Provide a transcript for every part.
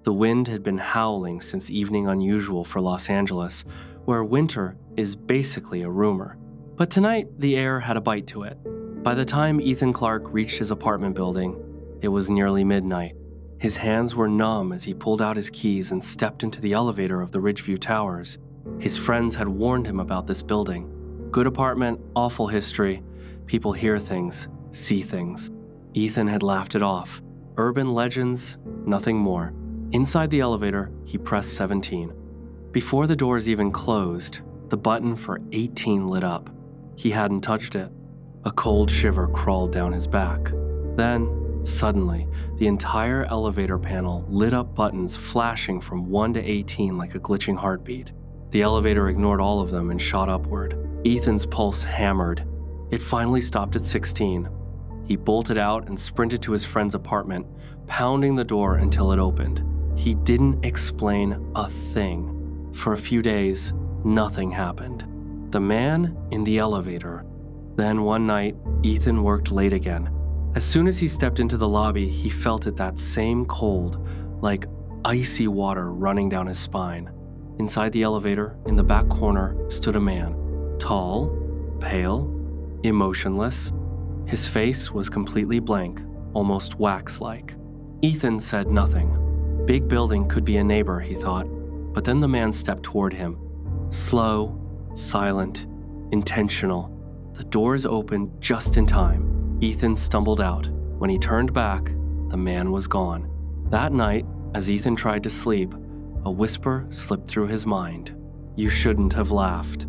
The wind had been howling since evening unusual for Los Angeles, where winter is basically a rumor. But tonight, the air had a bite to it. By the time Ethan Clark reached his apartment building, it was nearly midnight. His hands were numb as he pulled out his keys and stepped into the elevator of the Ridgeview Towers. His friends had warned him about this building. Good apartment, awful history. People hear things, see things. Ethan had laughed it off. Urban legends, nothing more. Inside the elevator, he pressed 17. Before the doors even closed, the button for 18 lit up. He hadn't touched it. A cold shiver crawled down his back. Then, suddenly, the entire elevator panel lit up buttons flashing from 1 to 18 like a glitching heartbeat. The elevator ignored all of them and shot upward. Ethan's pulse hammered. It finally stopped at 16. He bolted out and sprinted to his friend's apartment, pounding the door until it opened. He didn't explain a thing. For a few days, nothing happened. The man in the elevator. Then one night, Ethan worked late again. As soon as he stepped into the lobby, he felt it that same cold, like icy water running down his spine. Inside the elevator, in the back corner, stood a man. Tall, pale, emotionless. His face was completely blank, almost wax-like. Ethan said nothing. Big building could be a neighbor, he thought, but then the man stepped toward him. Slow, silent, intentional. The doors opened just in time. Ethan stumbled out. When he turned back, the man was gone. That night, as Ethan tried to sleep, a whisper slipped through his mind. You shouldn't have laughed.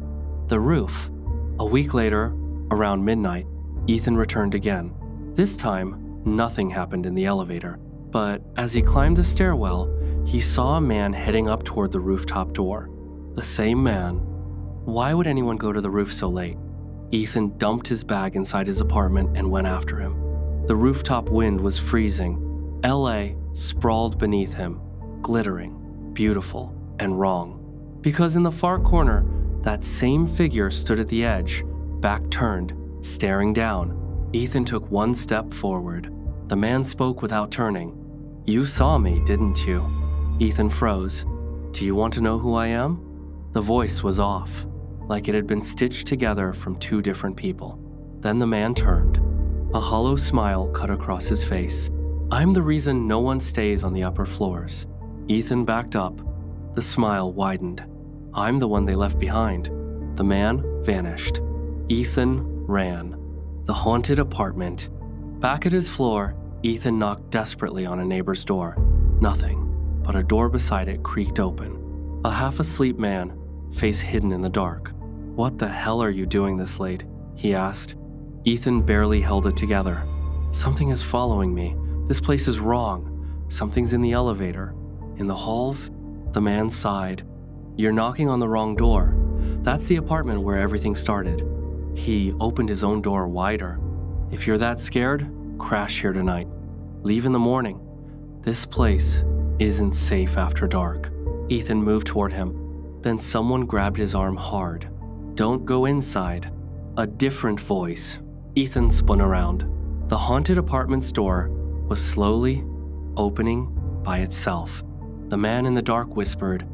The roof. A week later, around midnight, Ethan returned again. This time, nothing happened in the elevator. But as he climbed the stairwell, he saw a man heading up toward the rooftop door. The same man. Why would anyone go to the roof so late? Ethan dumped his bag inside his apartment and went after him. The rooftop wind was freezing. LA sprawled beneath him, glittering, beautiful, and wrong. Because in the far corner, that same figure stood at the edge, back turned, staring down. Ethan took one step forward. The man spoke without turning. You saw me, didn't you? Ethan froze. Do you want to know who I am? The voice was off, like it had been stitched together from two different people. Then the man turned. A hollow smile cut across his face. I'm the reason no one stays on the upper floors. Ethan backed up. The smile widened. I'm the one they left behind. The man vanished. Ethan ran. The haunted apartment. Back at his floor, Ethan knocked desperately on a neighbor's door. Nothing, but a door beside it creaked open. A half-asleep man, face hidden in the dark. What the hell are you doing this late? He asked. Ethan barely held it together. Something is following me. This place is wrong. Something's in the elevator. In the halls? The man sighed. You're knocking on the wrong door. That's the apartment where everything started. He opened his own door wider. If you're that scared, crash here tonight. Leave in the morning. This place isn't safe after dark. Ethan moved toward him. Then someone grabbed his arm hard. Don't go inside. A different voice. Ethan spun around. The haunted apartment's door was slowly opening by itself. The man in the dark whispered,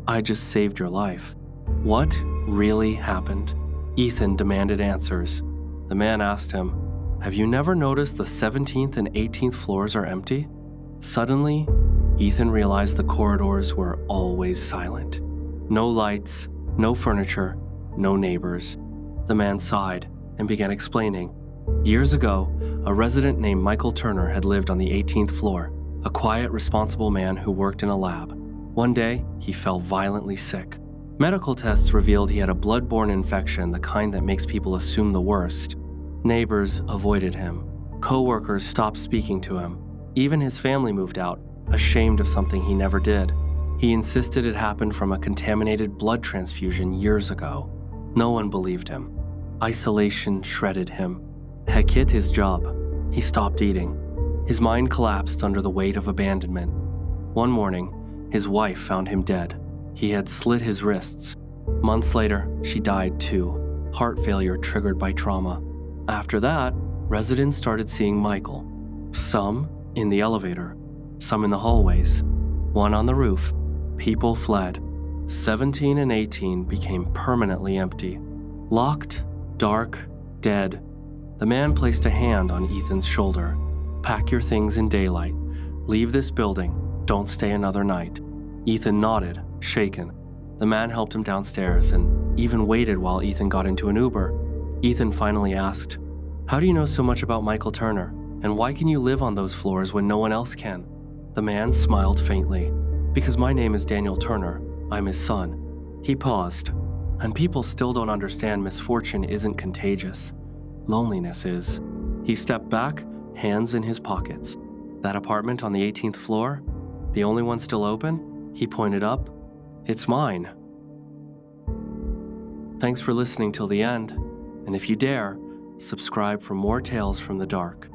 I just saved your life. What really happened? Ethan demanded answers. The man asked him, have you never noticed the 17th and 18th floors are empty? Suddenly, Ethan realized the corridors were always silent. No lights, no furniture, no neighbors. The man sighed and began explaining. Years ago, a resident named Michael Turner had lived on the 18th floor, a quiet, responsible man who worked in a lab. One day, he fell violently sick. Medical tests revealed he had a blood-borne infection, the kind that makes people assume the worst. Neighbors avoided him. Co-workers stopped speaking to him. Even his family moved out, ashamed of something he never did. He insisted it happened from a contaminated blood transfusion years ago. No one believed him. Isolation shredded him. Heck hit his job. He stopped eating. His mind collapsed under the weight of abandonment. One morning, his wife found him dead. He had slit his wrists. Months later, she died too, heart failure triggered by trauma. After that, residents started seeing Michael. Some in the elevator, some in the hallways. one on the roof. People fled. 17 and 18 became permanently empty. Locked, dark, dead. The man placed a hand on Ethan's shoulder. "Pack your things in daylight. Leave this building. Don't stay another night." Ethan nodded, shaken. The man helped him downstairs and even waited while Ethan got into an Uber. Ethan finally asked, "How do you know so much about Michael Turner? And why can you live on those floors when no one else can?" The man smiled faintly. "Because my name is Daniel Turner. I'm his son." He paused. "And people still don't understand misfortune isn't contagious. Loneliness is." He stepped back, hands in his pockets. "That apartment on the 18th floor? The only one still open?" He pointed up. "It's mine." Thanks for listening till the end. And if you dare, subscribe for more tales from the dark.